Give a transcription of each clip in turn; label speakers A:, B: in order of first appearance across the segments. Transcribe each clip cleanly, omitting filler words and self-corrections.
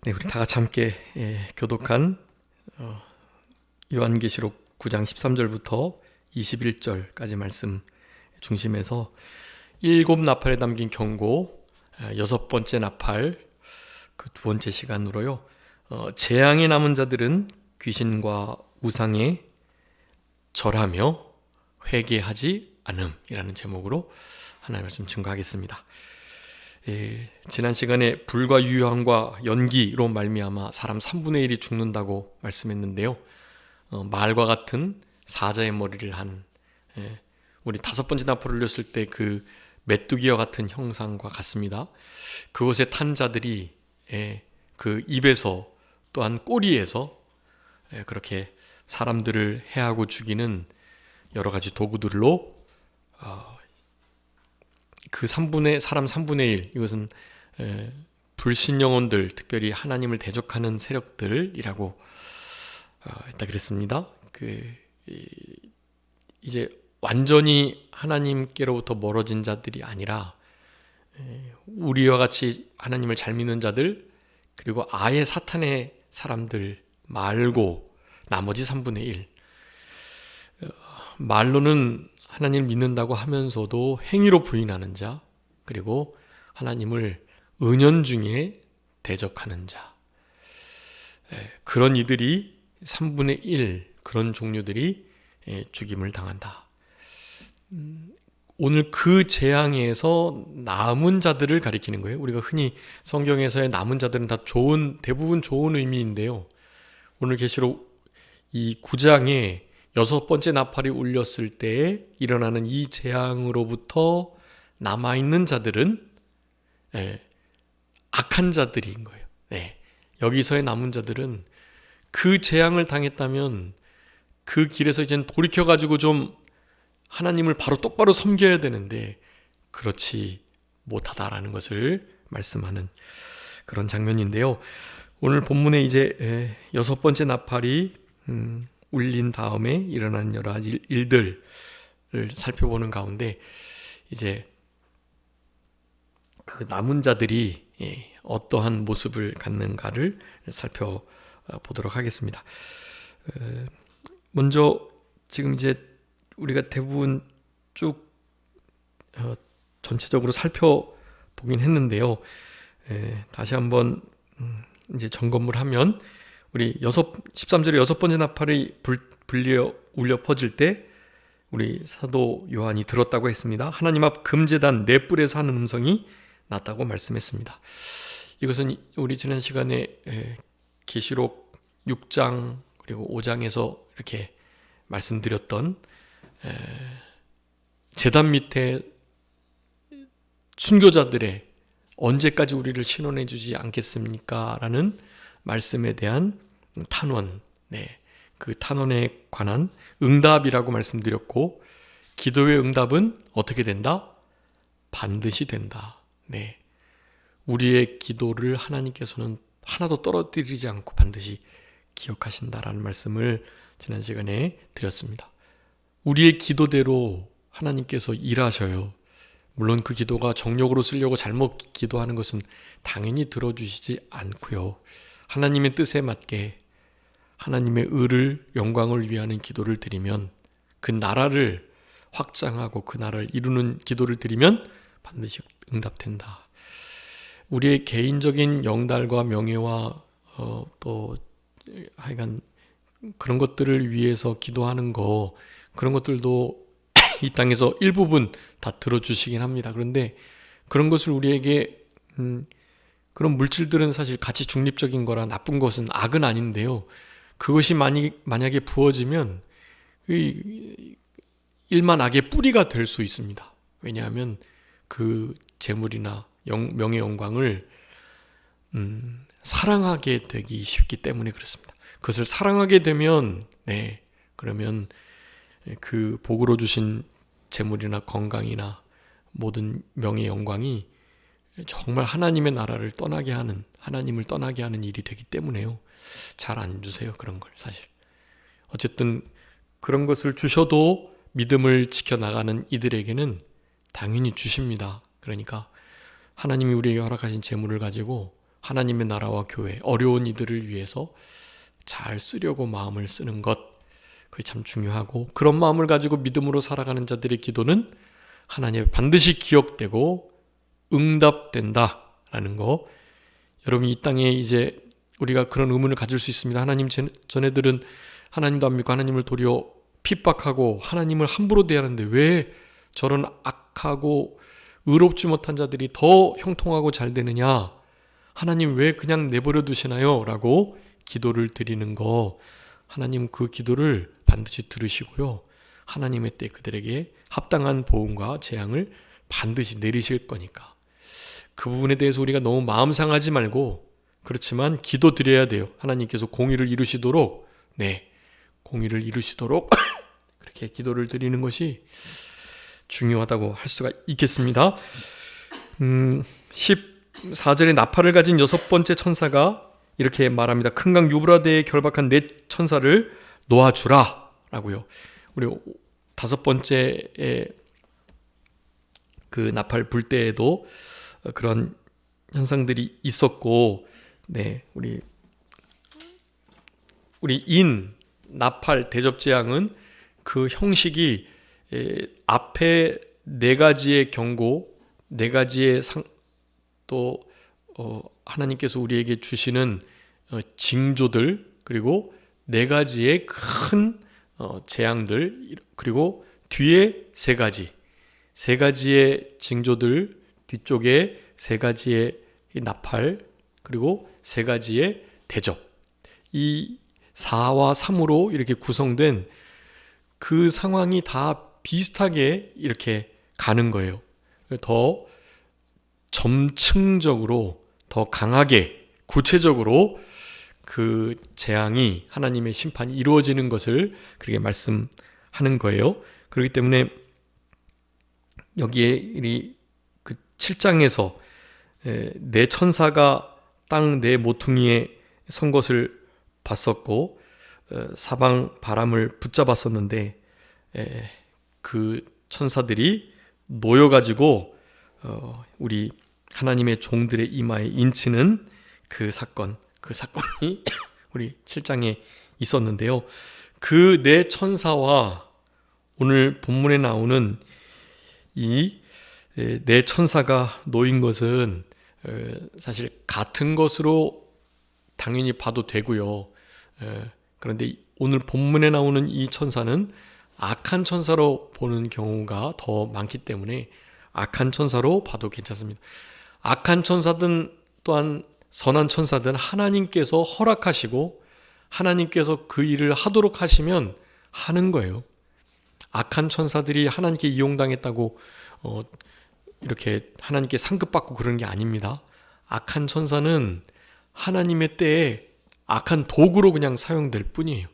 A: 네, 우리 다 같이 함께 교독한 요한계시록 9장 13절부터 21절까지 말씀 중심에서 일곱 나팔에 담긴 경고, 여섯 번째 나팔, 그 두 번째 시간으로요. 재앙에 남은 자들은 귀신과 우상에 절하며 회개하지 않음이라는 제목으로 하나님의 말씀 증거하겠습니다. 지난 시간에 불과 유황과 연기로 말미암아 사람 3분의 1이 죽는다고 말씀했는데요. 말과 같은 사자의 머리를 한 우리 다섯 번째 나팔을 울렸을 때 그 메뚜기와 같은 형상과 같습니다. 그곳에 탄 자들이 그 입에서 또한 꼬리에서 그렇게 사람들을 해하고 죽이는 여러 가지 도구들로 그 사람 3분의 1, 이것은 불신 영혼들, 특별히 하나님을 대적하는 세력들이라고 했다 그랬습니다. 이제 완전히 하나님께로부터 멀어진 자들이 아니라 우리와 같이 하나님을 잘 믿는 자들, 그리고 아예 사탄의 사람들 말고 나머지 3분의 1, 말로는 하나님을 믿는다고 하면서도 행위로 부인하는 자, 그리고 하나님을 은연중에 대적하는 자, 그런 이들이 3분의 1, 그런 종류들이 죽임을 당한다. 오늘 그 재앙에서 남은 자들을 가리키는 거예요. 우리가 흔히 성경에서의 남은 자들은 다 대부분 좋은 의미인데요. 오늘 계시록 이 9장에 여섯 번째 나팔이 울렸을 때에 일어나는 이 재앙으로부터 남아있는 자들은 악한 자들인 거예요. 여기서의 남은 자들은 그 재앙을 당했다면 그 길에서 이제는 돌이켜가지고 좀 하나님을 바로 똑바로 섬겨야 되는데 그렇지 못하다라는 것을 말씀하는 그런 장면인데요. 오늘 본문에 이제 여섯 번째 나팔이 울린 다음에 일어난 여러 가지 일들을 살펴보는 가운데 이제 그 남은 자들이 어떠한 모습을 갖는가를 살펴보도록 하겠습니다. 먼저 지금 이제 우리가 대부분 쭉 전체적으로 살펴보긴 했는데요. 다시 한번 이제 점검을 하면 우리 13절에 여섯 번째 나팔이 울려 퍼질 때 우리 사도 요한이 들었다고 했습니다. 하나님 앞 금제단 네 뿔에서 하는 음성이 났다고 말씀했습니다. 이것은 우리 지난 시간에 계시록 6장 그리고 5장에서 이렇게 말씀드렸던 제단 밑에 순교자들의 언제까지 우리를 신원해 주지 않겠습니까? 라는 말씀에 대한 탄원, 그 탄원에 관한 응답이라고 말씀드렸고, 기도의 응답은 어떻게 된다? 반드시 된다. 우리의 기도를 하나님께서는 하나도 떨어뜨리지 않고 반드시 기억하신다라는 말씀을 지난 시간에 드렸습니다. 우리의 기도대로 하나님께서 일하셔요. 물론 그 기도가 정욕으로 쓰려고 잘못 기도하는 것은 당연히 들어주시지 않고요. 하나님의 뜻에 맞게 하나님의 의를, 영광을 위하는 기도를 드리면, 그 나라를 확장하고 그 나라를 이루는 기도를 드리면 반드시 응답된다. 우리의 개인적인 영달과 명예와 또 하여간 그런 것들을 위해서 기도하는 거, 그런 것들도 이 땅에서 일부분 다 들어주시긴 합니다. 그런데 그런 것을 우리에게 그런 물질들은 사실 가치 중립적인 거라 나쁜 것은 악은 아닌데요. 그것이 만약에 부어지면 일만 악의 뿌리가 될 수 있습니다. 왜냐하면 그 재물이나 명예 영광을 사랑하게 되기 쉽기 때문에 그렇습니다. 그것을 사랑하게 되면 그러면 그 복으로 주신 재물이나 건강이나 모든 명예 영광이 정말 하나님의 나라를 떠나게 하는, 하나님을 떠나게 하는 일이 되기 때문에요. 잘 안 주세요, 그런 걸 사실. 어쨌든 그런 것을 주셔도 믿음을 지켜나가는 이들에게는 당연히 주십니다. 그러니까 하나님이 우리에게 허락하신 재물을 가지고 하나님의 나라와 교회, 어려운 이들을 위해서 잘 쓰려고 마음을 쓰는 것, 그게 참 중요하고, 그런 마음을 가지고 믿음으로 살아가는 자들의 기도는 하나님의 반드시 기억되고 응답된다라는 거. 여러분, 이 땅에 이제 우리가 그런 의문을 가질 수 있습니다. 하나님, 전애들은 하나님도 안 믿고 하나님을 도리어 핍박하고 하나님을 함부로 대하는데 왜 저런 악하고 의롭지 못한 자들이 더 형통하고 잘 되느냐? 하나님 왜 그냥 내버려 두시나요? 라고 기도를 드리는 거, 하나님 그 기도를 반드시 들으시고요, 하나님의 때 그들에게 합당한 보응과 재앙을 반드시 내리실 거니까 그 부분에 대해서 우리가 너무 마음 상하지 말고, 그렇지만 기도 드려야 돼요. 하나님께서 공의를 이루시도록, 공의를 이루시도록 그렇게 기도를 드리는 것이 중요하다고 할 수가 있겠습니다. 14절에 나팔을 가진 6번째 천사가 이렇게 말합니다. 큰 강 유브라데에 결박한 4천사를 놓아주라 라고요. 우리 5번째에 그 나팔 불 때에도 그런 현상들이 있었고, 우리 나팔, 대접재앙은 그 형식이 앞에 4가지의 경고, 4가지의 또 하나님께서 우리에게 주시는 징조들, 그리고 4가지의 큰 재앙들, 그리고 뒤에 3가지의 징조들, 뒤쪽에 3가지의 나팔, 그리고 3가지의 대접, 이 4와 3으로 이렇게 구성된 그 상황이 다 비슷하게 이렇게 가는 거예요. 더 점층적으로, 더 강하게, 구체적으로 그 재앙이, 하나님의 심판이 이루어지는 것을 그렇게 말씀하는 거예요. 그렇기 때문에 여기에 그 7장에서 4천사가 땅 4모퉁이에 선 것을 봤었고, 사방 바람을 붙잡았었는데 그 천사들이 놓여가지고 우리 하나님의 종들의 이마에 인치는 그 사건이 우리 7장에 있었는데요. 그 4천사와 오늘 본문에 나오는 이 4천사가 놓인 것은 사실 같은 것으로 당연히 봐도 되고요. 그런데 오늘 본문에 나오는 이 천사는 악한 천사로 보는 경우가 더 많기 때문에 악한 천사로 봐도 괜찮습니다. 악한 천사든 또한 선한 천사든 하나님께서 허락하시고 하나님께서 그 일을 하도록 하시면 하는 거예요. 악한 천사들이 하나님께 이용당했다고 이렇게 하나님께 상급받고 그런 게 아닙니다. 악한 천사는 하나님의 때에 악한 도구로 그냥 사용될 뿐이에요.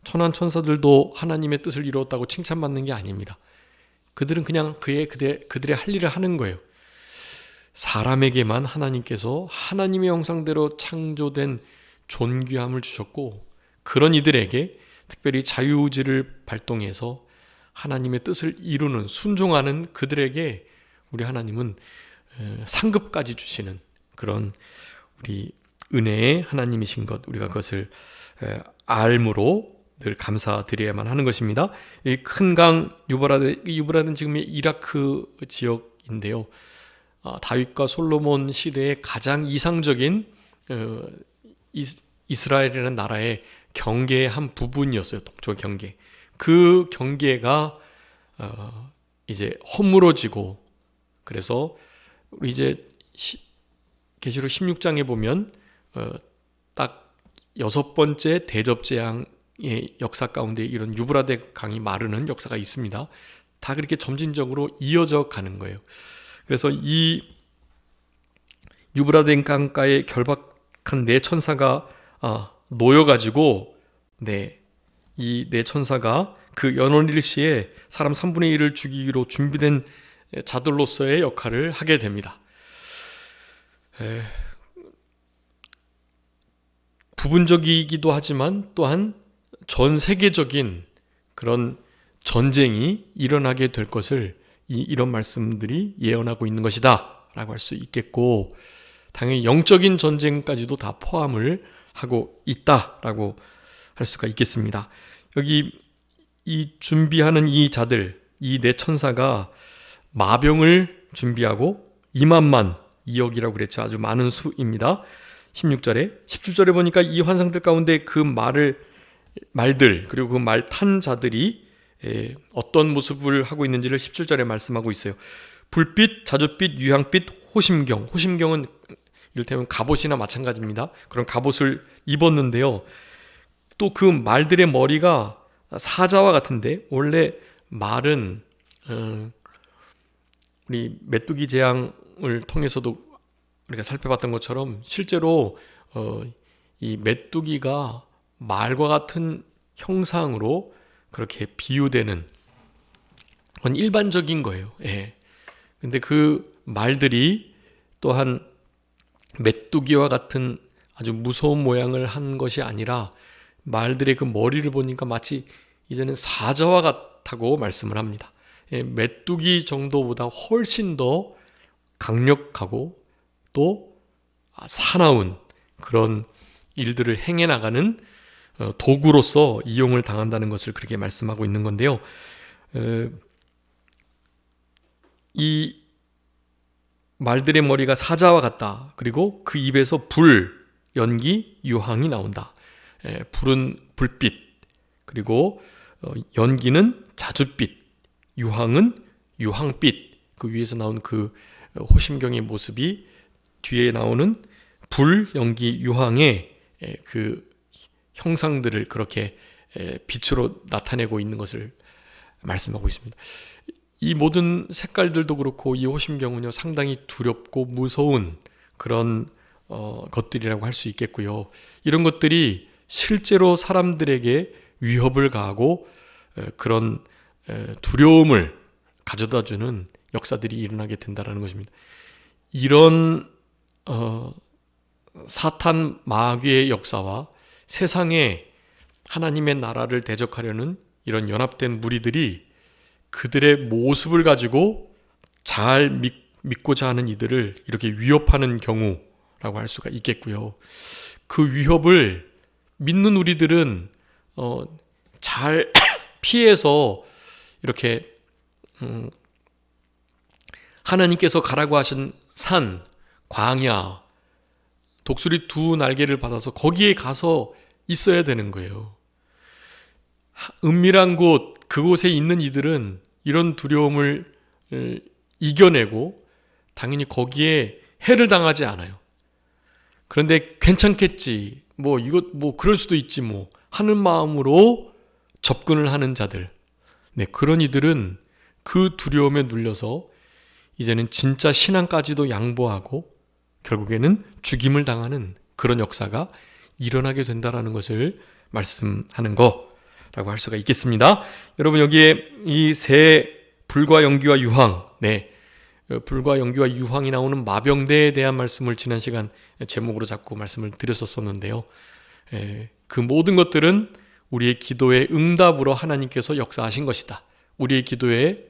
A: 선한 천사들도 하나님의 뜻을 이루었다고 칭찬받는 게 아닙니다. 그들은 그냥 그들의 할 일을 하는 거예요. 사람에게만 하나님께서 하나님의 형상대로 창조된 존귀함을 주셨고, 그런 이들에게 특별히 자유의지를 발동해서 하나님의 뜻을 이루는, 순종하는 그들에게 우리 하나님은 상급까지 주시는 그런 우리 은혜의 하나님이신 것, 우리가 그것을 알므로 늘 감사드려야만 하는 것입니다. 이 큰 강 유브라데는 지금 이라크 지역인데요. 다윗과 솔로몬 시대의 가장 이상적인 이스라엘이라는 나라의 경계의 한 부분이었어요. 동쪽 경계. 그 경계가 이제 허물어지고, 그래서 우리 이제 계시록 16장에 보면 딱 6번째 대접재앙의 역사 가운데 이런 유브라데 강이 마르는 역사가 있습니다. 다 그렇게 점진적으로 이어져 가는 거예요. 그래서 이 유브라데 강가에 결박한 4천사가 놓여가지고, 이 4천사가 그 연원일시에 사람 3분의 1을 죽이기로 준비된 자들로서의 역할을 하게 됩니다. 부분적이기도 하지만 또한 전 세계적인 그런 전쟁이 일어나게 될 것을 이런 말씀들이 예언하고 있는 것이다 라고 할 수 있겠고, 당연히 영적인 전쟁까지도 다 포함을 하고 있다라고 할 수가 있겠습니다. 여기 이 준비하는 이 자들, 이 네 천사가 마병을 준비하고 2만만 2억이라고 그랬죠. 아주 많은 수입니다. 16절에 17절에 보니까 이 환상들 가운데 그 말들 그리고 그 말 탄 자들이 어떤 모습을 하고 있는지를 17절에 말씀하고 있어요. 불빛, 자줏빛, 유향빛, 호심경. 호심경은 이를테면 갑옷이나 마찬가지입니다. 그런 갑옷을 입었는데요. 또 그 말들의 머리가 사자와 같은데, 원래 말은 우리 메뚜기 재앙을 통해서도 우리가 살펴봤던 것처럼 실제로 이 메뚜기가 말과 같은 형상으로 그렇게 비유되는 건 일반적인 거예요. 예. 근데 그 말들이 또한 메뚜기와 같은 아주 무서운 모양을 한 것이 아니라 말들의 그 머리를 보니까 마치 이제는 사자와 같다고 말씀을 합니다. 예, 메뚜기 정도보다 훨씬 더 강력하고 또 사나운 그런 일들을 행해 나가는 도구로서 이용을 당한다는 것을 그렇게 말씀하고 있는 건데요. 이 말들의 머리가 사자와 같다. 그리고 그 입에서 불, 연기, 유황이 나온다. 불은 불빛, 그리고 연기는 자줏빛, 유황은 유황빛. 그 위에서 나온 그 호심경의 모습이 뒤에 나오는 불, 연기, 유황의 그 형상들을 그렇게 빛으로 나타내고 있는 것을 말씀하고 있습니다. 이 모든 색깔들도 그렇고 이 호심경은요 상당히 두렵고 무서운 그런 것들이라고 할 수 있겠고요. 이런 것들이 실제로 사람들에게 위협을 가하고 그런 두려움을 가져다주는 역사들이 일어나게 된다는 것입니다. 이런 사탄 마귀의 역사와 세상에 하나님의 나라를 대적하려는 이런 연합된 무리들이 그들의 모습을 가지고 잘 믿고자 하는 이들을 이렇게 위협하는 경우라고 할 수가 있겠고요. 그 위협을 믿는 우리들은 잘 피해서 이렇게 하나님께서 가라고 하신 산, 광야, 독수리 두 날개를 받아서 거기에 가서 있어야 되는 거예요. 은밀한 곳, 그곳에 있는 이들은 이런 두려움을 이겨내고 당연히 거기에 해를 당하지 않아요. 그런데 괜찮겠지, 그럴 수도 있지 하는 마음으로 접근을 하는 자들, 그런 이들은 그 두려움에 눌려서 이제는 진짜 신앙까지도 양보하고 결국에는 죽임을 당하는 그런 역사가 일어나게 된다라는 것을 말씀하는 거라고 할 수가 있겠습니다. 여러분, 여기에 이 새 불과 연기와 유황, 불과 연기와 유황이 나오는 마병대에 대한 말씀을 지난 시간 제목으로 잡고 말씀을 드렸었는데요. 그 모든 것들은 우리의 기도의 응답으로 하나님께서 역사하신 것이다. 우리의 기도에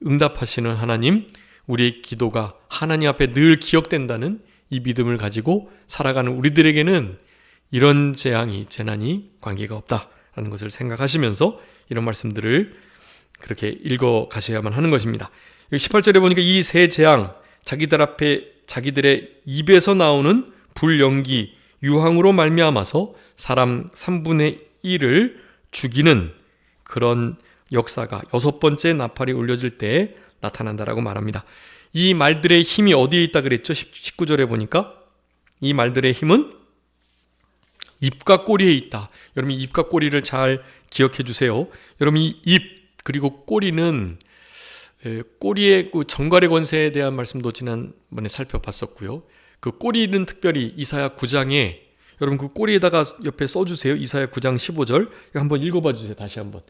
A: 응답하시는 하나님, 우리의 기도가 하나님 앞에 늘 기억된다는 이 믿음을 가지고 살아가는 우리들에게는 이런 재난이 관계가 없다라는 것을 생각하시면서 이런 말씀들을 그렇게 읽어 가셔야만 하는 것입니다. 여기 18절에 보니까 이 세 재앙, 자기들 앞에 자기들의 입에서 나오는 불, 연기, 유황으로 말미암아서 사람 3분의 1을 죽이는 그런 역사가 6번째 나팔이 울려질 때에 나타난다라고 말합니다. 이 말들의 힘이 어디에 있다 그랬죠? 19절에 보니까 이 말들의 힘은 입과 꼬리에 있다. 여러분, 입과 꼬리를 잘 기억해 주세요. 여러분, 이 입 그리고 꼬리는 꼬리의 그 정갈의 권세에 대한 말씀도 지난번에 살펴봤었고요. 그 꼬리는 특별히 이사야 9장에 여러분 그 꼬리에다가 옆에 써주세요. 이사야 9장 15절 한번 읽어봐 주세요. 다시 한번.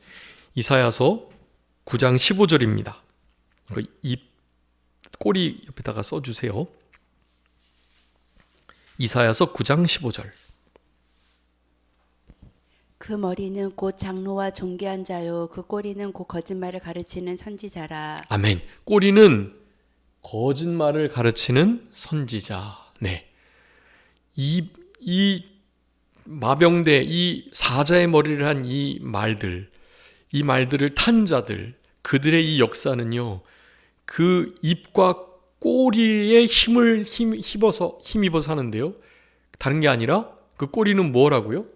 A: 이사야서 9장 15절입니다. 이 꼬리 옆에다가 써주세요. 이사야서 9장 15절.
B: 그 머리는 곧 장로와 존귀한 자요, 그 꼬리는 곧 거짓말을 가르치는 선지자라.
A: 아멘. 꼬리는 거짓말을 가르치는 선지자. 네. 이 마병대, 이 사자의 머리를 한 이 말들을 탄 자들, 그들의 이 역사는요, 그 입과 꼬리에 힘입어서 하는데요. 다른 게 아니라 그 꼬리는 뭐라고요?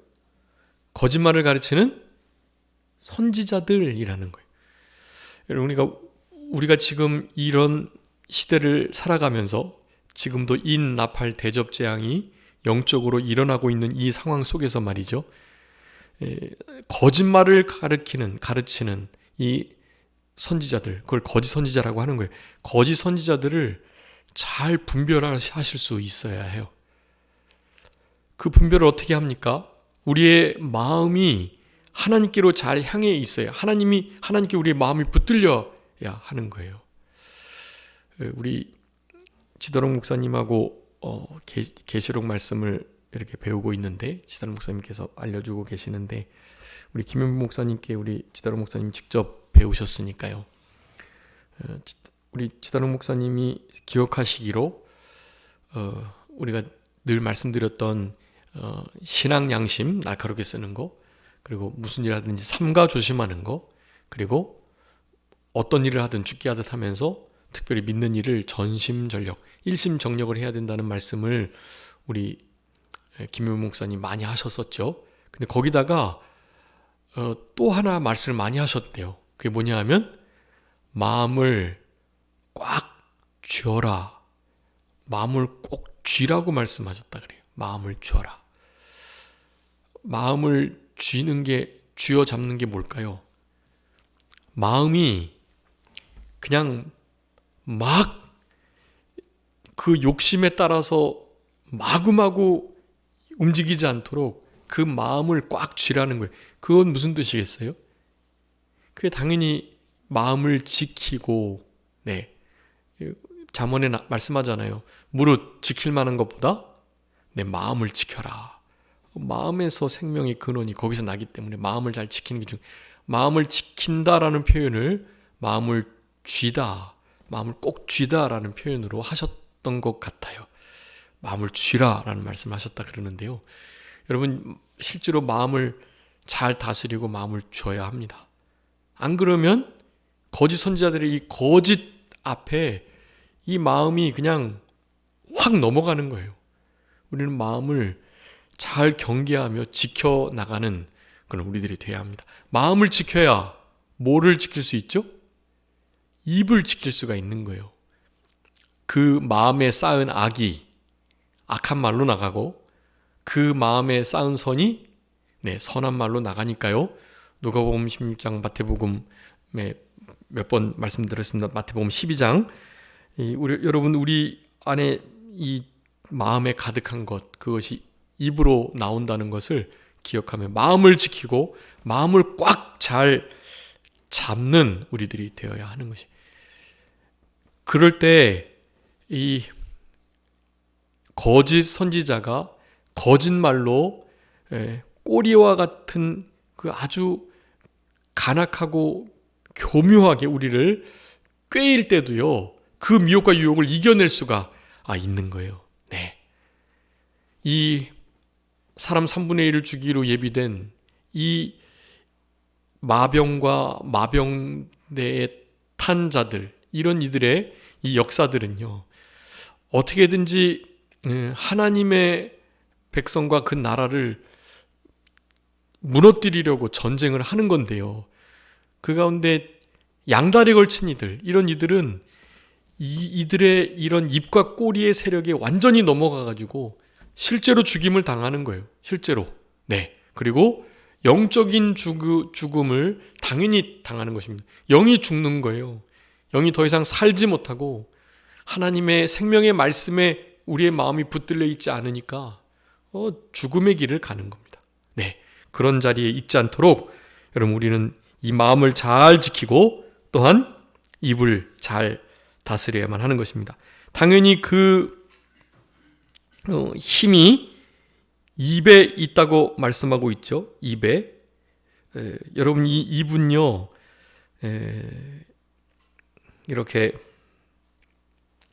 A: 거짓말을 가르치는 선지자들이라는 거예요. 여러분, 우리가 지금 이런 시대를 살아가면서 지금도 인나팔 대접 재앙이 영적으로 일어나고 있는 이 상황 속에서 말이죠. 거짓말을 가르치는 이 선지자들, 그걸 거짓 선지자라고 하는 거예요. 거짓 선지자들을 잘 분별하실 수 있어야 해요. 그 분별을 어떻게 합니까? 우리의 마음이 하나님께로 잘 향해 있어야, 하나님께 우리의 마음이 붙들려야 하는 거예요. 우리 지도록 목사님하고 계시록 말씀을 이렇게 배우고 있는데, 지도록 목사님께서 알려주고 계시는데, 우리 김현부 목사님께 우리 지도록 목사님 직접 배우셨으니까요. 우리 지도록 목사님이 기억하시기로 우리가 늘 말씀드렸던 신앙 양심 날카롭게 쓰는 거, 그리고 무슨 일 하든지 삼가 조심하는 거, 그리고 어떤 일을 하든 죽게 하듯 하면서 특별히 믿는 일을 전심전력, 일심정력을 해야 된다는 말씀을 우리 김효 목사님 많이 하셨었죠. 근데 거기다가 또 하나 말씀을 많이 하셨대요. 그게 뭐냐 하면 마음을 꽉 쥐어라. 마음을 꼭 쥐라고 말씀하셨다 그래요. 마음을 쥐어라. 마음을 쥐어 잡는 게 뭘까요? 마음이 그냥 막 그 욕심에 따라서 마구마구 움직이지 않도록 그 마음을 꽉 쥐라는 거예요. 그건 무슨 뜻이겠어요? 그게 당연히 마음을 지키고, 네. 잠언에 말씀하잖아요. 무릇 지킬 만한 것보다 내 마음을 지켜라. 마음에서 생명의 근원이 거기서 나기 때문에 마음을 잘 지키는 게 중요해요. 마음을 지킨다라는 표현을 마음을 쥐다, 마음을 꼭 쥐다라는 표현으로 하셨던 것 같아요. 마음을 쥐라라는 말씀을 하셨다 그러는데요. 여러분, 실제로 마음을 잘 다스리고 마음을 쥐어야 합니다. 안 그러면 거짓 선지자들의 이 거짓 앞에 이 마음이 그냥 확 넘어가는 거예요. 우리는 마음을 잘 경계하며 지켜나가는 그런 우리들이 돼야 합니다. 마음을 지켜야 뭐를 지킬 수 있죠? 입을 지킬 수가 있는 거예요. 그 마음에 쌓은 악한 말로 나가고, 그 마음에 쌓은 선이 선한 말로 나가니까요. 누가복음 16장, 마태복음에 몇 번 말씀드렸습니다. 마태복음 12장, 여러분, 우리 안에 이 마음에 가득한 것, 그것이 입으로 나온다는 것을 기억하며 마음을 지키고 마음을 꽉 잘 잡는 우리들이 되어야 하는 것이. 그럴 때 이 거짓 선지자가 거짓말로 꼬리와 같은 그 아주 간악하고 교묘하게 우리를 꿰일 때도요, 그 미혹과 유혹을 이겨낼 수가 있는 거예요. 네. 이 사람 3분의 1을 주기로 예비된 이 마병과 마병대의 탄 자들, 이런 이들의 이 역사들은요, 어떻게든지 하나님의 백성과 그 나라를 무너뜨리려고 전쟁을 하는 건데요. 그 가운데 양다리 걸친 이런 이들은 이들의 이런 입과 꼬리의 세력에 완전히 넘어가가지고 실제로 죽임을 당하는 거예요. 실제로. 네. 그리고 영적인 죽음을 당연히 당하는 것입니다. 영이 죽는 거예요. 영이 더 이상 살지 못하고 하나님의 생명의 말씀에 우리의 마음이 붙들려 있지 않으니까 죽음의 길을 가는 겁니다. 네, 그런 자리에 있지 않도록 여러분, 우리는 이 마음을 잘 지키고 또한 입을 잘 다스려야만 하는 것입니다. 당연히 그 힘이 입에 있다고 말씀하고 있죠. 입에. 여러분, 이 입은요, 이렇게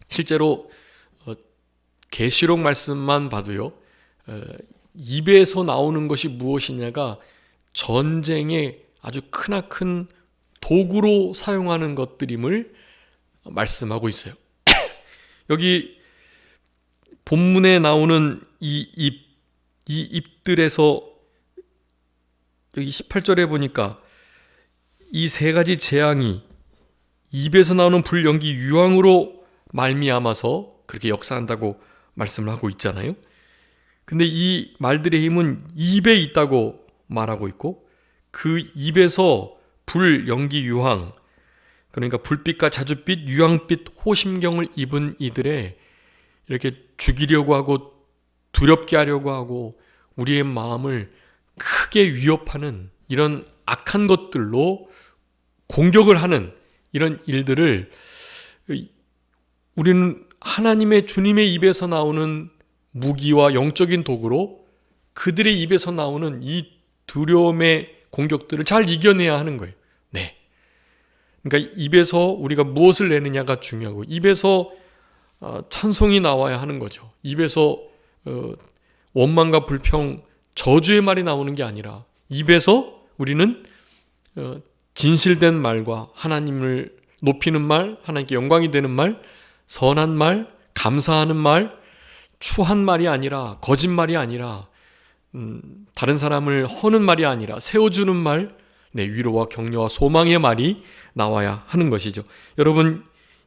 A: 실제로 계시록 말씀만 봐도요, 입에서 나오는 것이 무엇이냐가 전쟁의 아주 크나큰 도구로 사용하는 것들임을 말씀하고 있어요. 여기 본문에 나오는 이 입들에서 여기 18절에 보니까 이 세 가지 재앙이 입에서 나오는 불연기 유황으로 말미암아서 그렇게 역사한다고 말씀을 하고 있잖아요. 근데 이 말들의 힘은 입에 있다고 말하고 있고, 그 입에서 불, 연기, 유황, 그러니까 불빛과 자줏빛, 유황빛, 호심경을 입은 이들의 이렇게 죽이려고 하고 두렵게 하려고 하고 우리의 마음을 크게 위협하는 이런 악한 것들로 공격을 하는 이런 일들을 우리는 하나님의 주님의 입에서 나오는 무기와 영적인 도구로 그들의 입에서 나오는 이 두려움의 공격들을 잘 이겨내야 하는 거예요. 네. 그러니까 입에서 우리가 무엇을 내느냐가 중요하고, 입에서 찬송이 나와야 하는 거죠. 입에서 원망과 불평, 저주의 말이 나오는 게 아니라 입에서 우리는 진실된 말과 하나님을 높이는 말, 하나님께 영광이 되는 말, 선한 말, 감사하는 말, 추한 말이 아니라, 거짓말이 아니라, 다른 사람을 허는 말이 아니라 세워주는 말, 위로와 격려와 소망의 말이 나와야 하는 것이죠. 여러분,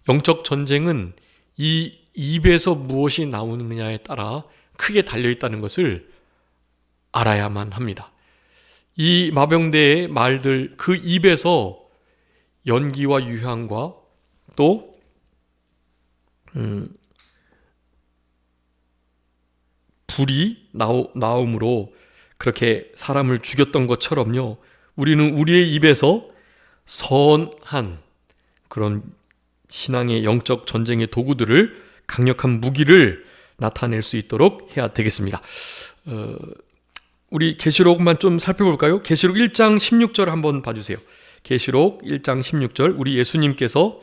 A: 영적 전쟁은 이 입에서 무엇이 나오느냐에 따라 크게 달려있다는 것을 알아야만 합니다. 이 마병대의 말들, 그 입에서 연기와 유향과 또 불이 나옴으로 그렇게 사람을 죽였던 것처럼요, 우리는 우리의 입에서 선한 그런 신앙의 영적 전쟁의 도구들을, 강력한 무기를 나타낼 수 있도록 해야 되겠습니다. 우리 계시록만 좀 살펴볼까요? 계시록 1장 16절 한번 봐주세요. 계시록 1장 16절, 우리 예수님께서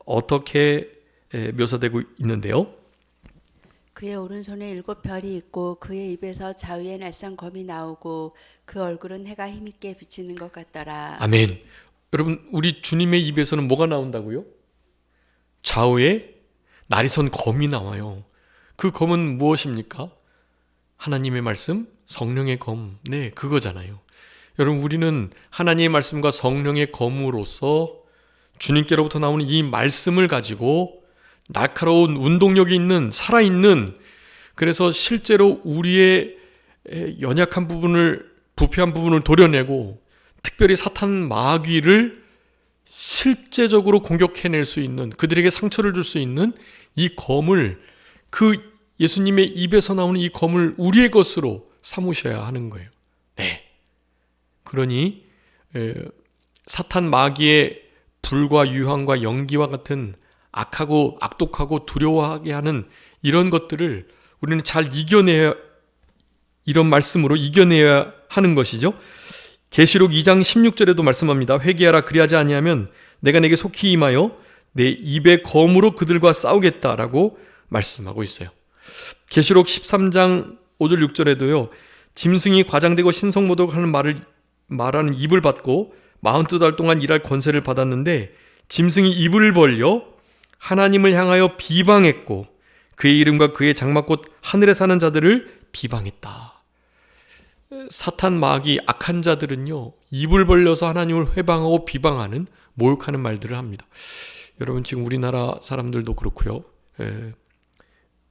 A: 어떻게 묘사되고 있는데요?
B: 그의 오른손에 7별이 있고 그의 입에서 자위의 날쌘 검이 나오고 그 얼굴은 해가 힘있게 비치는 것 같더라.
A: 아멘. 여러분, 우리 주님의 입에서는 뭐가 나온다고요? 좌우에 날이 선 검이 나와요. 그 검은 무엇입니까? 하나님의 말씀, 성령의 검. 네, 그거잖아요. 여러분, 우리는 하나님의 말씀과 성령의 검으로서 주님께로부터 나오는 이 말씀을 가지고 날카로운 운동력이 있는, 살아있는, 그래서 실제로 우리의 연약한 부분을, 부패한 부분을 도려내고 특별히 사탄 마귀를 실제적으로 공격해낼 수 있는, 그들에게 상처를 줄 수 있는 이 검을, 그 예수님의 입에서 나오는 이 검을 우리의 것으로 삼으셔야 하는 거예요. 네. 그러니 사탄 마귀의 불과 유황과 연기와 같은 악하고 악독하고 두려워하게 하는 이런 것들을 우리는 잘 이겨내야, 이런 말씀으로 이겨내야 하는 것이죠. 계시록 2장 16절에도 말씀합니다. 회개하라, 그리하지 아니하면 내가 내게 속히 임하여 내 입의 검으로 그들과 싸우겠다라고 말씀하고 있어요. 계시록 13장 5절 6절에도요. 짐승이 과장되고 신성모독하는 말하는 입을 받고 42달 동안 일할 권세를 받았는데 짐승이 입을 벌려 하나님을 향하여 비방했고 그의 이름과 그의 장막곧 하늘에 사는 자들을 비방했다. 사탄 마귀 악한 자들은요, 입을 벌려서 하나님을 회방하고 비방하는, 모욕하는 말들을 합니다. 여러분, 지금 우리나라 사람들도 그렇고요,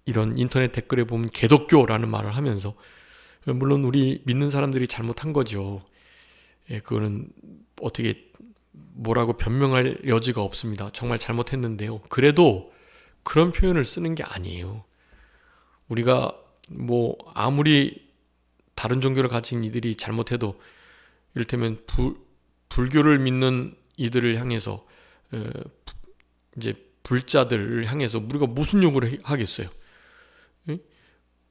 A: 이런 인터넷 댓글에 보면 개독교라는 말을 하면서, 물론 우리 믿는 사람들이 잘못한 거죠. 그거는 어떻게 뭐라고 변명할 여지가 없습니다. 정말 잘못했는데요. 그래도 그런 표현을 쓰는 게 아니에요. 우리가 뭐 아무리 다른 종교를 가진 이들이 잘못해도, 이를테면 불교를 믿는 이들을 향해서, 이제 불자들을 향해서 우리가 무슨 욕을 하겠어요?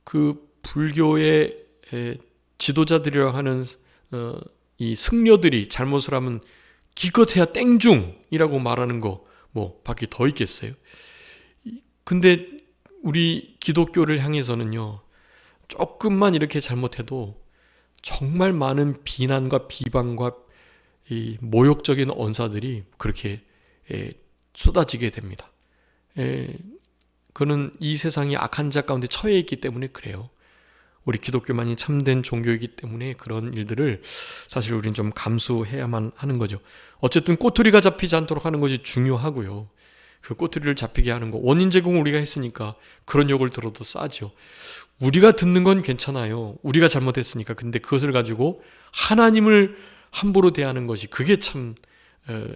A: 그 불교의 지도자들이라고 하는 이 승려들이 잘못을 하면 기껏해야 땡중이라고 말하는 거 뭐 밖에 더 있겠어요? 근데 우리 기독교를 향해서는요, 조금만 이렇게 잘못해도 정말 많은 비난과 비방과 이 모욕적인 언사들이 그렇게 쏟아지게 됩니다. 그는 이 세상이 악한 자 가운데 처해 있기 때문에 그래요. 우리 기독교만이 참된 종교이기 때문에 그런 일들을 사실 우리는 좀 감수해야만 하는 거죠. 어쨌든 꼬투리가 잡히지 않도록 하는 것이 중요하고요. 그 꼬투리를 잡히게 하는 거, 원인 제공을 우리가 했으니까 그런 욕을 들어도 싸죠. 우리가 듣는 건 괜찮아요. 우리가 잘못했으니까. 근데 그것을 가지고 하나님을 함부로 대하는 것이 그게 참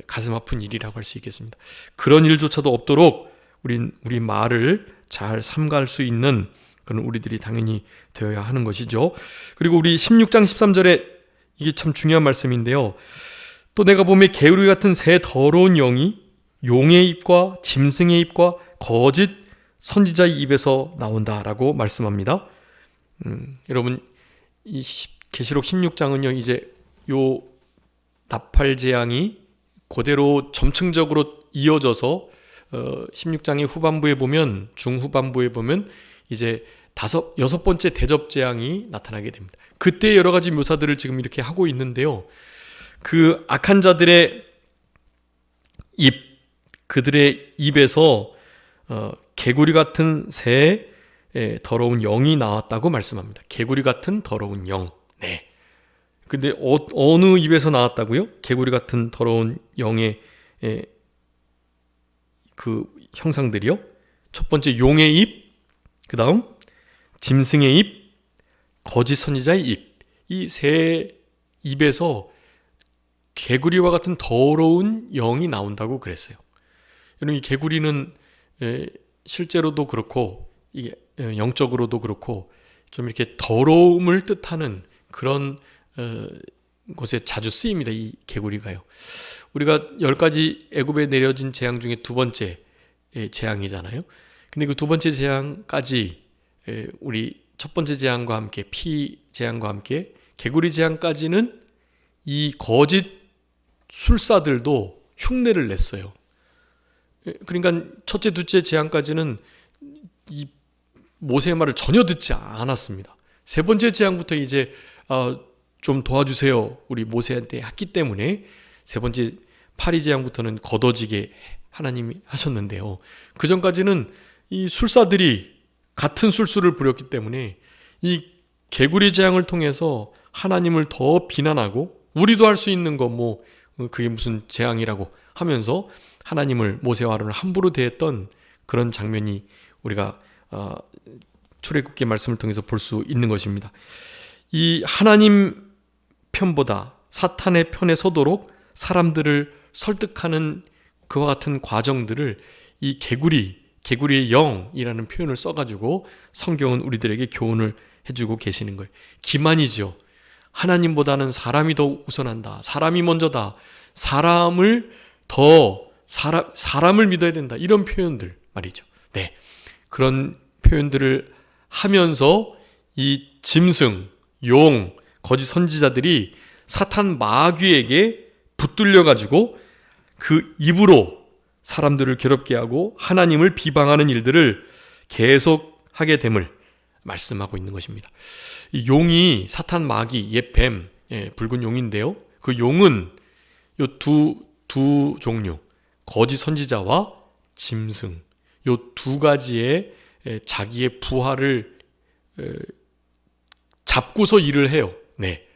A: 가슴 아픈 일이라고 할 수 있겠습니다. 그런 일조차도 없도록 우리 말을 잘 삼가할 수 있는 그런 우리들이 당연히 되어야 하는 것이죠. 그리고 우리 16장 13절에 이게 참 중요한 말씀인데요. 또 내가 보면 개구리 같은 새 더러운 영이 용의 입과 짐승의 입과 거짓 선지자의 입에서 나온다라고 말씀합니다. 여러분, 이 계시록 16장은요, 이제 요 나팔 재앙이 그대로 점층적으로 이어져서 16장의 후반부에 보면, 중후반부에 보면 이제 여섯 번째 대접 재앙이 나타나게 됩니다. 그때 여러 가지 묘사들을 지금 이렇게 하고 있는데요. 그 악한 자들의 그들의 입에서 개구리 같은 새 더러운 영이 나왔다고 말씀합니다. 개구리 같은 더러운 영. 네. 근데 어느 입에서 나왔다고요? 개구리 같은 더러운 영의 그 형상들이요. 첫 번째 용의 입, 그 다음 짐승의 입, 거짓 선지자의 입. 이 세 입에서 개구리와 같은 더러운 영이 나온다고 그랬어요. 여러분, 이 개구리는 실제로도 그렇고 이게 영적으로도 그렇고 좀 이렇게 더러움을 뜻하는 그런 곳에 자주 쓰입니다. 이 개구리가요. 우리가 10가지 애굽에 내려진 재앙 중에 두 번째 재앙이잖아요. 근데 그 두 번째 재앙까지 우리 첫 번째 재앙과 함께 피 재앙과 함께 개구리 재앙까지는 이 거짓 술사들도 흉내를 냈어요. 그러니까 첫째, 둘째 재앙까지는 이 모세의 말을 전혀 듣지 않았습니다. 세 번째 재앙부터 이제 좀 도와주세요, 우리 모세한테 했기 때문에 세 번째 파리 재앙부터는 걷어지게 하나님이 하셨는데요. 그 전까지는 이 술사들이 같은 술수를 부렸기 때문에 이 개구리 재앙을 통해서 하나님을 더 비난하고 우리도 할 수 있는 거 그게 무슨 재앙이라고 하면서 하나님을 모세와 아론을 함부로 대했던 그런 장면이 우리가 출애굽기 말씀을 통해서 볼 수 있는 것입니다. 이 하나님 편보다 사탄의 편에 서도록 사람들을 설득하는 그와 같은 과정들을 이 개구리의 영이라는 표현을 써가지고 성경은 우리들에게 교훈을 해주고 계시는 거예요. 기만이죠. 하나님보다는 사람이 더 우선한다. 사람이 먼저다. 사람을 믿어야 된다. 이런 표현들 말이죠. 네. 그런 표현들을 하면서 이 짐승, 용, 거짓 선지자들이 사탄 마귀에게 붙들려가지고 그 입으로 사람들을 괴롭게 하고 하나님을 비방하는 일들을 계속하게 됨을 말씀하고 있는 것입니다. 이 용이 사탄 마귀, 옛 뱀, 붉은 용인데요. 그 용은 요 두 종류, 거짓 선지자와 짐승, 요 두 가지의 자기의 부하를 잡고서 일을 해요. 네.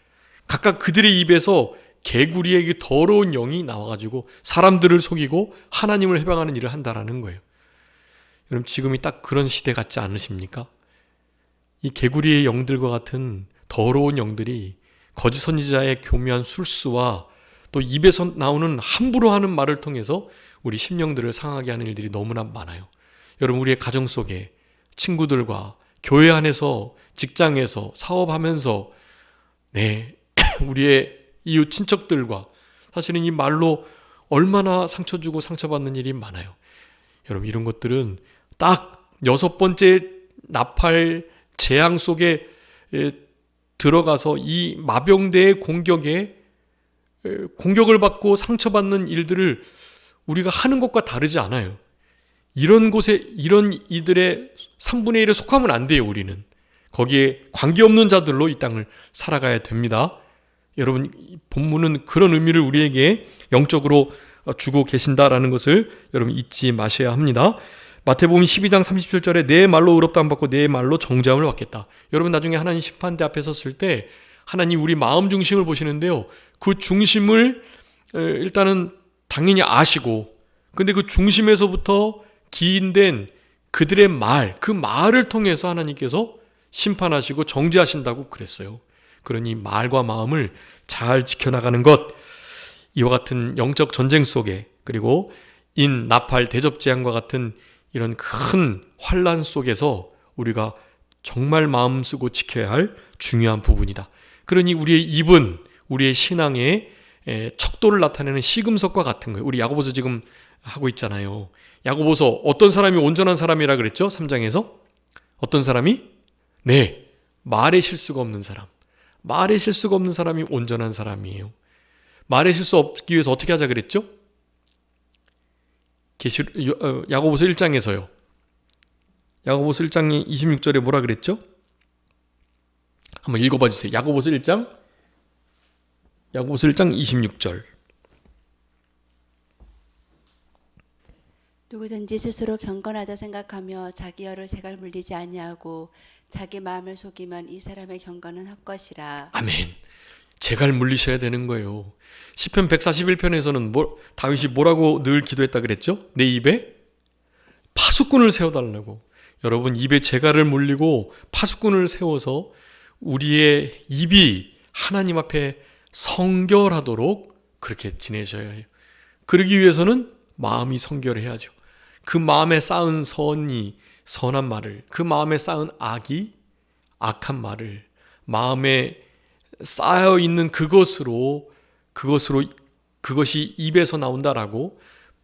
A: 각각 그들의 입에서 개구리의 그 더러운 영이 나와가지고 사람들을 속이고 하나님을 해방하는 일을 한다라는 거예요. 여러분, 지금이 딱 그런 시대 같지 않으십니까? 이 개구리의 영들과 같은 더러운 영들이 거짓 선지자의 교묘한 술수와 또 입에서 나오는 함부로 하는 말을 통해서 우리 심령들을 상하게 하는 일들이 너무나 많아요. 여러분, 우리의 가정 속에 친구들과 교회 안에서 직장에서 사업하면서 우리의 이웃 친척들과 사실은 이 말로 얼마나 상처 주고 상처받는 일이 많아요. 여러분, 이런 것들은 딱 6번째 나팔 재앙 속에 들어가서 이 마병대의 공격을 받고 상처받는 일들을 우리가 하는 것과 다르지 않아요. 이런 곳에 이런 이들의 3분의 1에 속하면 안 돼요. 우리는 거기에 관계없는 자들로 이 땅을 살아가야 됩니다. 여러분, 본문은 그런 의미를 우리에게 영적으로 주고 계신다라는 것을 여러분 잊지 마셔야 합니다. 마태복음 12장 37절에 내 말로 의롭다 안 받고 내 말로 정죄함을 받겠다. 여러분, 나중에 하나님 심판대 앞에 섰을 때 하나님 우리 마음 중심을 보시는데요. 그 중심을 일단은 당연히 아시고, 근데 그 중심에서부터 기인된 그들의 말, 그 말을 통해서 하나님께서 심판하시고 정죄하신다고 그랬어요. 그러니 말과 마음을 잘 지켜나가는 것, 이와 같은 영적 전쟁 속에, 그리고 나팔, 대접재앙과 같은 이런 큰 환란 속에서 우리가 정말 마음 쓰고 지켜야 할 중요한 부분이다. 그러니 우리의 입은 우리의 신앙의 척도를 나타내는 시금석과 같은 거예요. 우리 야고보서 지금 하고 있잖아요. 야고보서 어떤 사람이 온전한 사람이라 그랬죠? 3장에서 어떤 사람이? 네, 말에 실수가 없는 사람. 말에 실수가 없는 사람이 온전한 사람이에요. 말에 실수 없기 위해서 어떻게 하자 그랬죠? 야고보서 1장에서요. 야고보서 1장 26절에 뭐라 그랬죠? 한번 읽어봐 주세요. 야고보서 1장 26절.
B: 누구든지 스스로 경건하다 생각하며 자기 혀를 제갈 물리지 아니하고 자기 마음을 속이면 이 사람의 경건은 헛것이라.
A: 아멘. 제갈 물리셔야 되는 거예요. 시편 141편에서는 다윗이 뭐라고 늘 기도했다 그랬죠? 내 입에 파수꾼을 세워달라고. 여러분, 입에 제갈을 물리고 파수꾼을 세워서 우리의 입이 하나님 앞에 성결하도록 그렇게 지내셔야 해요. 그러기 위해서는 마음이 성결해야죠. 그 마음에 쌓은 선한 말을, 그 마음에 쌓은 악한 말을, 마음에 쌓여 있는 그것이 입에서 나온다라고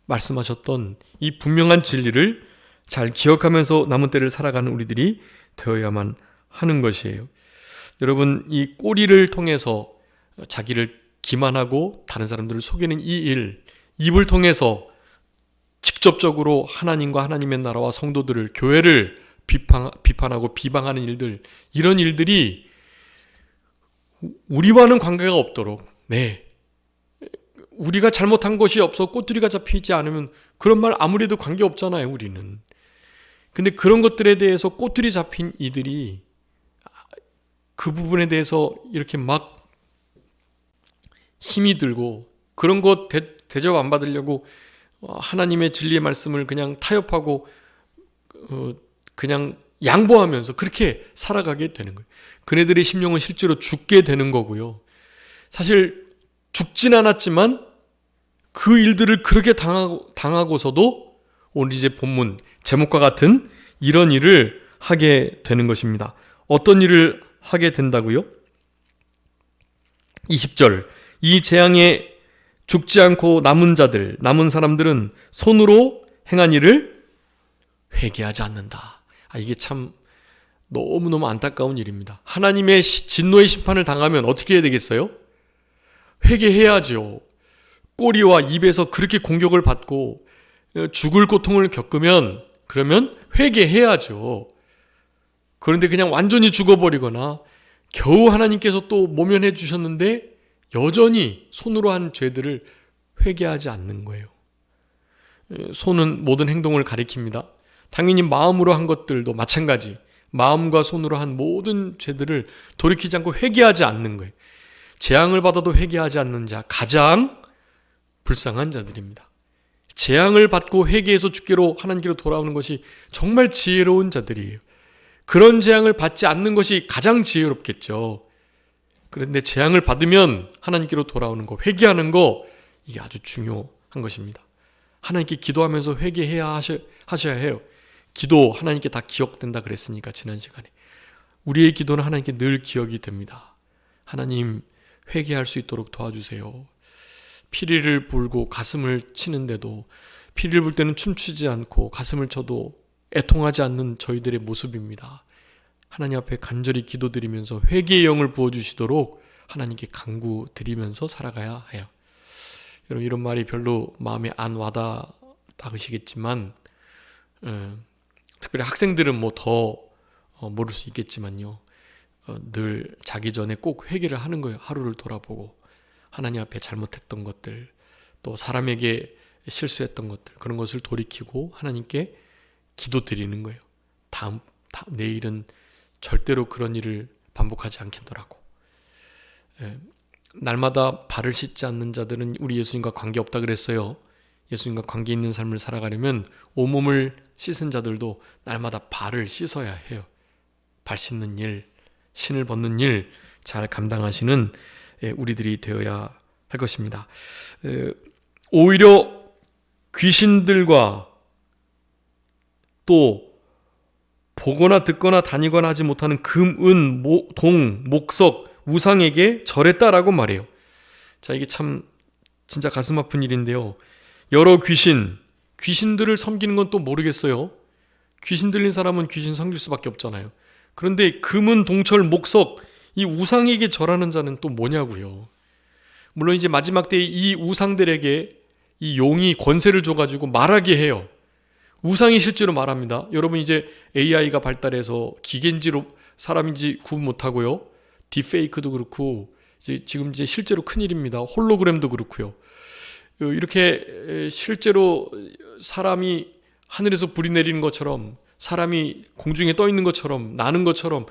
A: 말씀하셨던 이 분명한 진리를 잘 기억하면서 남은 때를 살아가는 우리들이 되어야만 하는 것이에요. 여러분, 이 꼬리를 통해서 자기를 기만하고 다른 사람들을 속이는 이 일, 입을 통해서 직접적으로 하나님과 하나님의 나라와 성도들을, 교회를 비판하고 비방하는 일들, 이런 일들이 우리와는 관계가 없도록, 네, 우리가 잘못한 것이 없어 꼬투리가 잡히지 않으면 그런 말 아무래도 관계 없잖아요, 우리는. 근데 그런 것들에 대해서 꼬투리 잡힌 이들이 그 부분에 대해서 이렇게 막 힘이 들고 그런 것 대접 안 받으려고 하나님의 진리의 말씀을 그냥 타협하고 그냥 양보하면서 그렇게 살아가게 되는 거예요. 그네들의 심령은 실제로 죽게 되는 거고요. 사실 죽진 않았지만 그 일들을 그렇게 당하고서도 오늘 이제 본문 제목과 같은 이런 일을 하게 되는 것입니다. 어떤 일을 하게 된다고요? 20절, 이 재앙에 죽지 않고 남은 사람들은 손으로 행한 일을 회개하지 않는다. 이게 참 너무너무 안타까운 일입니다. 하나님의 진노의 심판을 당하면 어떻게 해야 되겠어요? 회개해야죠. 꼬리와 입에서 그렇게 공격을 받고 죽을 고통을 겪으면 그러면 회개해야죠. 그런데 그냥 완전히 죽어버리거나 겨우 하나님께서 또 모면해 주셨는데 여전히 손으로 한 죄들을 회개하지 않는 거예요. 손은 모든 행동을 가리킵니다. 당연히 마음으로 한 것들도 마찬가지. 마음과 손으로 한 모든 죄들을 돌이키지 않고 회개하지 않는 거예요. 재앙을 받아도 회개하지 않는 자, 가장 불쌍한 자들입니다. 재앙을 받고 회개해서 주께로 하나님께로 돌아오는 것이 정말 지혜로운 자들이에요. 그런 재앙을 받지 않는 것이 가장 지혜롭겠죠. 그런데 재앙을 받으면 하나님께로 돌아오는 거, 회개하는 거, 이게 아주 중요한 것입니다. 하나님께 기도하면서 회개해야 하셔야 해요. 기도 하나님께 다 기억된다 그랬으니까 지난 시간에. 우리의 기도는 하나님께 늘 기억이 됩니다. 하나님, 회개할 수 있도록 도와주세요. 피리를 불고 가슴을 치는데도 피리를 불 때는 춤추지 않고 가슴을 쳐도 애통하지 않는 저희들의 모습입니다. 하나님 앞에 간절히 기도드리면서 회개의 영을 부어주시도록 하나님께 간구드리면서 살아가야 해요. 여러분, 이런 말이 별로 마음에 안 와닿으시겠지만 특별히 학생들은 뭐 더 모를 수 있겠지만요. 늘 자기 전에 꼭 회개를 하는 거예요. 하루를 돌아보고 하나님 앞에 잘못했던 것들, 또 사람에게 실수했던 것들, 그런 것을 돌이키고 하나님께 기도 드리는 거예요. 내일은 절대로 그런 일을 반복하지 않겠노라고. 날마다 발을 씻지 않는 자들은 우리 예수님과 관계없다 그랬어요. 예수님과 관계 있는 삶을 살아가려면 온몸을 씻은 자들도 날마다 발을 씻어야 해요. 발 씻는 일, 신을 벗는 일 잘 감당하시는 우리들이 되어야 할 것입니다. 오히려 귀신들과 또 보거나 듣거나 다니거나 하지 못하는 금, 은, 동, 목석, 우상에게 절했다라고 말해요. 자, 이게 참 진짜 가슴 아픈 일인데요. 여러 귀신들을 섬기는 건 또 모르겠어요. 귀신 들린 사람은 귀신 섬길 수밖에 없잖아요. 그런데 금은, 동철, 목석, 이 우상에게 절하는 자는 또 뭐냐고요. 물론 이제 마지막 때에 이 우상들에게 이 용이 권세를 줘가지고 말하게 해요. 우상이 실제로 말합니다. 여러분 이제 AI가 발달해서 기계인지로 사람인지 구분 못하고요. 딥페이크도 그렇고 지금 이제 실제로 큰일입니다. 홀로그램도 그렇고요. 이렇게 실제로 사람이 하늘에서 불이 내리는 것처럼, 사람이 공중에 떠 있는 것처럼, 나는 것처럼,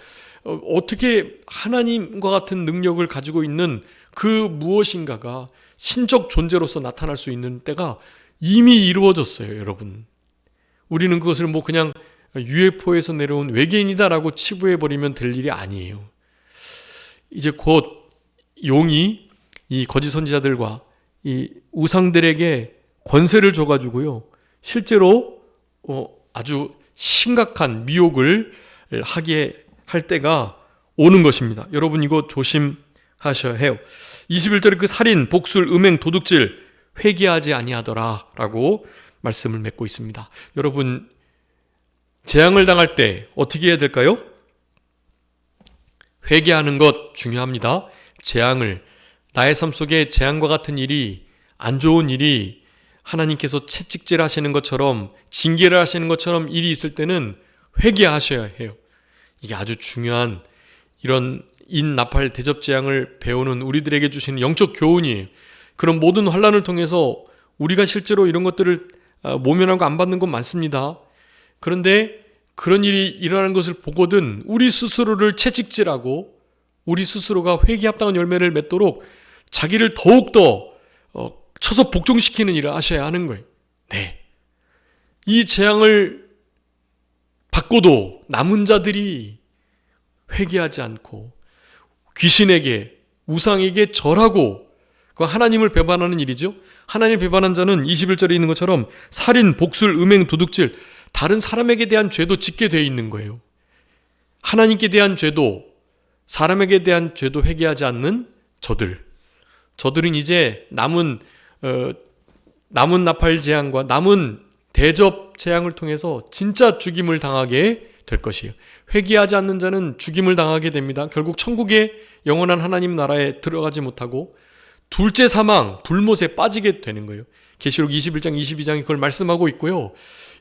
A: 어떻게 하나님과 같은 능력을 가지고 있는 그 무엇인가가 신적 존재로서 나타날 수 있는 때가 이미 이루어졌어요, 여러분. 우리는 그것을 뭐 그냥 UFO에서 내려온 외계인이다라고 치부해버리면 될 일이 아니에요. 이제 곧 용이 이 거짓 선지자들과 이 우상들에게 권세를 줘가지고요, 실제로 아주 심각한 미혹을 하게 할 때가 오는 것입니다. 여러분 이거 조심하셔야 해요. 21절에 그 살인, 복술, 음행, 도둑질 회개하지 아니하더라 라고 말씀을 맺고 있습니다. 여러분 재앙을 당할 때 어떻게 해야 될까요? 회개하는 것 중요합니다. 나의 삶 속에 재앙과 같은 일이, 안 좋은 일이 하나님께서 채찍질 하시는 것처럼, 징계를 하시는 것처럼 일이 있을 때는 회개하셔야 해요. 이게 아주 중요한 이런 인나팔 대접재앙을 배우는 우리들에게 주시는 영적 교훈이에요. 그런 모든 환난을 통해서 우리가 실제로 이런 것들을 모면하고 안 받는 건 많습니다. 그런데 그런 일이 일어나는 것을 보거든 우리 스스로를 채찍질하고 우리 스스로가 회개 합당한 열매를 맺도록 자기를 더욱더 쳐서 복종시키는 일을 하셔야 하는 거예요. 네. 이 재앙을 받고도 남은 자들이 회개하지 않고 귀신에게, 우상에게 절하고, 그 하나님을 배반하는 일이죠. 하나님을 배반한 자는 21절에 있는 것처럼 살인, 복술, 음행, 도둑질, 다른 사람에게 대한 죄도 짓게 되어 있는 거예요. 하나님께 대한 죄도, 사람에게 대한 죄도 회개하지 않는 저들은 이제 남은 나팔 재앙과 남은 대접 재앙을 통해서 진짜 죽임을 당하게 될 것이에요. 회개하지 않는 자는 죽임을 당하게 됩니다. 결국 천국의 영원한 하나님 나라에 들어가지 못하고 둘째 사망, 불못에 빠지게 되는 거예요. 계시록 21장, 22장이 그걸 말씀하고 있고요.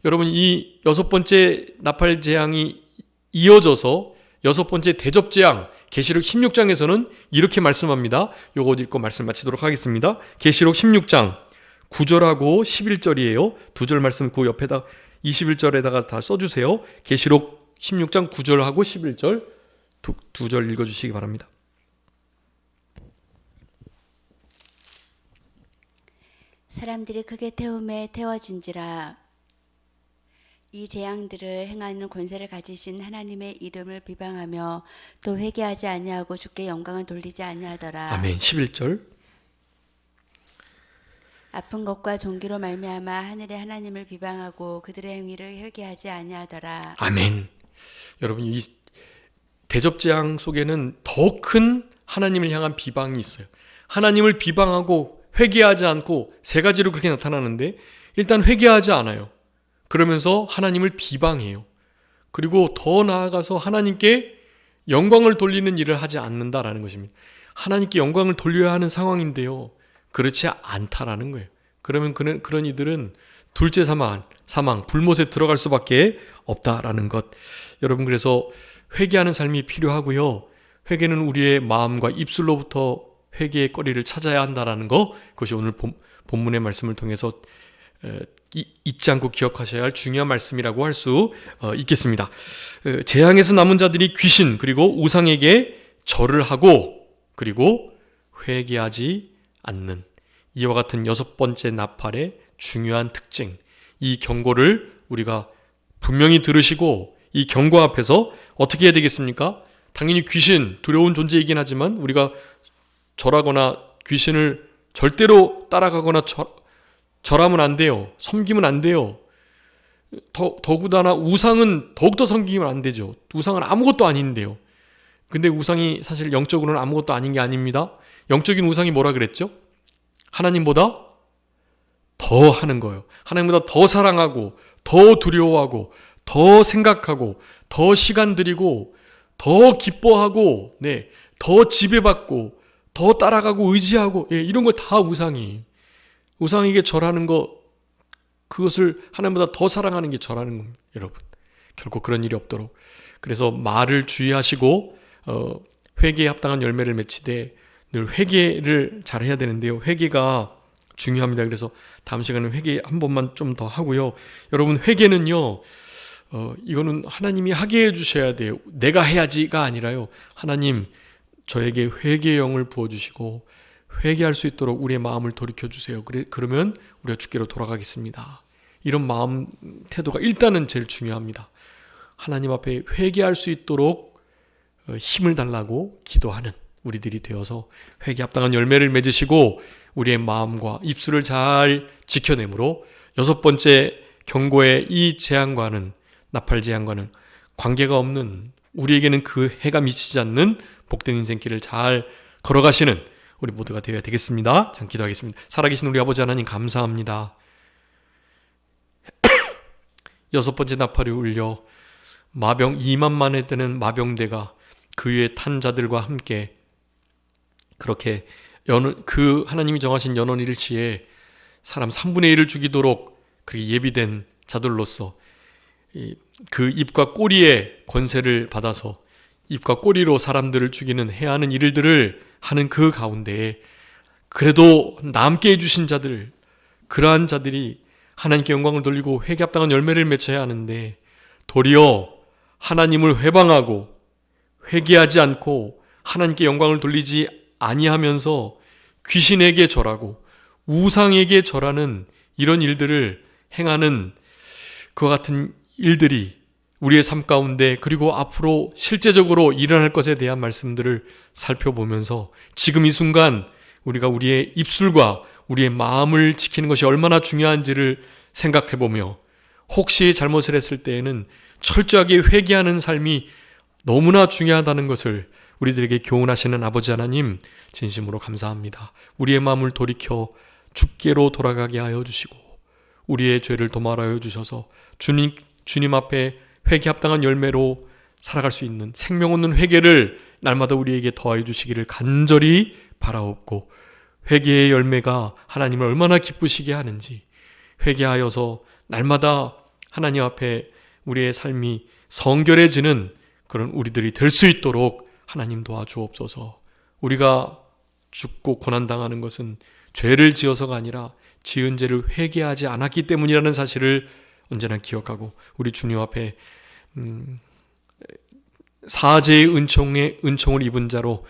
A: 여러분 이 여섯 번째 나팔 재앙이 이어져서 여섯 번째 대접 재앙, 계시록 16장에서는 이렇게 말씀합니다. 요거 읽고 말씀 마치도록 하겠습니다. 계시록 16장 9절하고 11절이에요. 두 절 말씀 그 옆에다 21절에다가 다 써주세요. 계시록 16장 9절하고 11절 두 절 읽어주시기 바랍니다.
B: 사람들이 크게 태움에 태워진지라. 이 재앙들을 행하는 권세를 가지신 하나님의 이름을 비방하며 또 회개하지 아니하고 주께 영광을 돌리지 아니하더라.
A: 아멘. 11절.
B: 아픈 것과 종기로 말미암아 하늘의 하나님을 비방하고 그들의 행위를 회개하지 아니하더라.
A: 아멘. 여러분 이 대접재앙 속에는 더 큰 하나님을 향한 비방이 있어요. 하나님을 비방하고 회개하지 않고 세 가지로 그렇게 나타나는데, 일단 회개하지 않아요. 그러면서 하나님을 비방해요. 그리고 더 나아가서 하나님께 영광을 돌리는 일을 하지 않는다라는 것입니다. 하나님께 영광을 돌려야 하는 상황인데요, 그렇지 않다라는 거예요. 그러면 그런 이들은 둘째 사망, 불못에 들어갈 수밖에 없다라는 것. 여러분, 그래서 회개하는 삶이 필요하고요. 회개는 우리의 마음과 입술로부터 회개의 거리를 찾아야 한다라는 것, 그것이 오늘 본문의 말씀을 통해서 잊지 않고 기억하셔야 할 중요한 말씀이라고 할 수 있겠습니다. 재앙에서 남은 자들이 귀신 그리고 우상에게 절을 하고 그리고 회개하지 않는, 이와 같은 6번째 나팔의 중요한 특징, 이 경고를 우리가 분명히 들으시고 이 경고 앞에서 어떻게 해야 되겠습니까? 당연히 귀신, 두려운 존재이긴 하지만 우리가 절하거나 귀신을 절대로 따라가거나 절하면 안 돼요. 섬기면 안 돼요. 더구나 우상은 더욱더 섬기면 안 되죠. 우상은 아무것도 아닌데요. 근데 우상이 사실 영적으로는 아무것도 아닌 게 아닙니다. 영적인 우상이 뭐라 그랬죠? 하나님보다 더 하는 거예요. 하나님보다 더 사랑하고 더 두려워하고 더 생각하고 더 시간 들이고 더 기뻐하고 더 지배받고 더 따라가고 의지하고 이런 거 다 우상에게 절하는 거, 그것을 하나님보다 더 사랑하는 게 절하는 겁니다. 여러분, 결코 그런 일이 없도록. 그래서 말을 주의하시고 회개에 합당한 열매를 맺히되 늘 회개를 잘 해야 되는데요. 회개가 중요합니다. 그래서 다음 시간에 회개 한 번만 좀 더 하고요. 여러분, 회개는요, 이거는 하나님이 하게 해주셔야 돼요. 내가 해야지가 아니라요. 하나님, 저에게 회개의 영을 부어주시고 회개할 수 있도록 우리의 마음을 돌이켜주세요. 그러면 우리가 주께로 돌아가겠습니다. 이런 마음 태도가 일단은 제일 중요합니다. 하나님 앞에 회개할 수 있도록 힘을 달라고 기도하는 우리들이 되어서 회개 합당한 열매를 맺으시고 우리의 마음과 입술을 잘 지켜내므로 6번째 경고의 이 재앙과는, 나팔 재앙과는 관계가 없는, 우리에게는 그 해가 미치지 않는 복된 인생길을 잘 걸어가시는 우리 모두가 되어야 되겠습니다. 자, 기도하겠습니다. 살아계신 우리 아버지 하나님, 감사합니다. 6번째 나팔이 울려 2만만에 되는 마병대가 그 위에 탄 자들과 함께 그렇게 그 하나님이 정하신 연원일치에 사람 3분의 1을 죽이도록 그렇게 예비된 자들로서 그 입과 꼬리의 권세를 받아서 입과 꼬리로 사람들을 죽이는 해하는 일들을 하는 그 가운데에 그래도 남게 해주신 자들, 그러한 자들이 하나님께 영광을 돌리고 회개 합당한 열매를 맺어야 하는데 도리어 하나님을 회방하고 회개하지 않고 하나님께 영광을 돌리지 아니하면서 귀신에게 절하고 우상에게 절하는 이런 일들을 행하는 그와 같은 일들이 우리의 삶 가운데 그리고 앞으로 실제적으로 일어날 것에 대한 말씀들을 살펴보면서 지금 이 순간 우리가 우리의 입술과 우리의 마음을 지키는 것이 얼마나 중요한지를 생각해보며 혹시 잘못을 했을 때에는 철저하게 회개하는 삶이 너무나 중요하다는 것을 우리들에게 교훈하시는 아버지 하나님, 진심으로 감사합니다. 우리의 마음을 돌이켜 주께로 돌아가게 하여 주시고 우리의 죄를 도말하여 주셔서 주님 앞에 회개 합당한 열매로 살아갈 수 있는 생명 없는 회개를 날마다 우리에게 더하여 주시기를 간절히 바라옵고, 회개의 열매가 하나님을 얼마나 기쁘시게 하는지 회개하여서 날마다 하나님 앞에 우리의 삶이 성결해지는 그런 우리들이 될 수 있도록 하나님 도와주옵소서. 우리가 죽고 고난당하는 것은 죄를 지어서가 아니라 지은 죄를 회개하지 않았기 때문이라는 사실을 언제나 기억하고 우리 주님 앞에 사죄의 은총을 입은 자로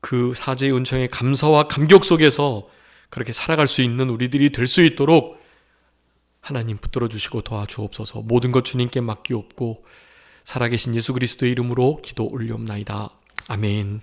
A: 그 사죄의 은총의 감사와 감격 속에서 그렇게 살아갈 수 있는 우리들이 될 수 있도록 하나님 붙들어 주시고 도와주옵소서. 모든 것 주님께 맡기옵고 살아계신 예수 그리스도의 이름으로 기도 올리옵나이다. 아멘.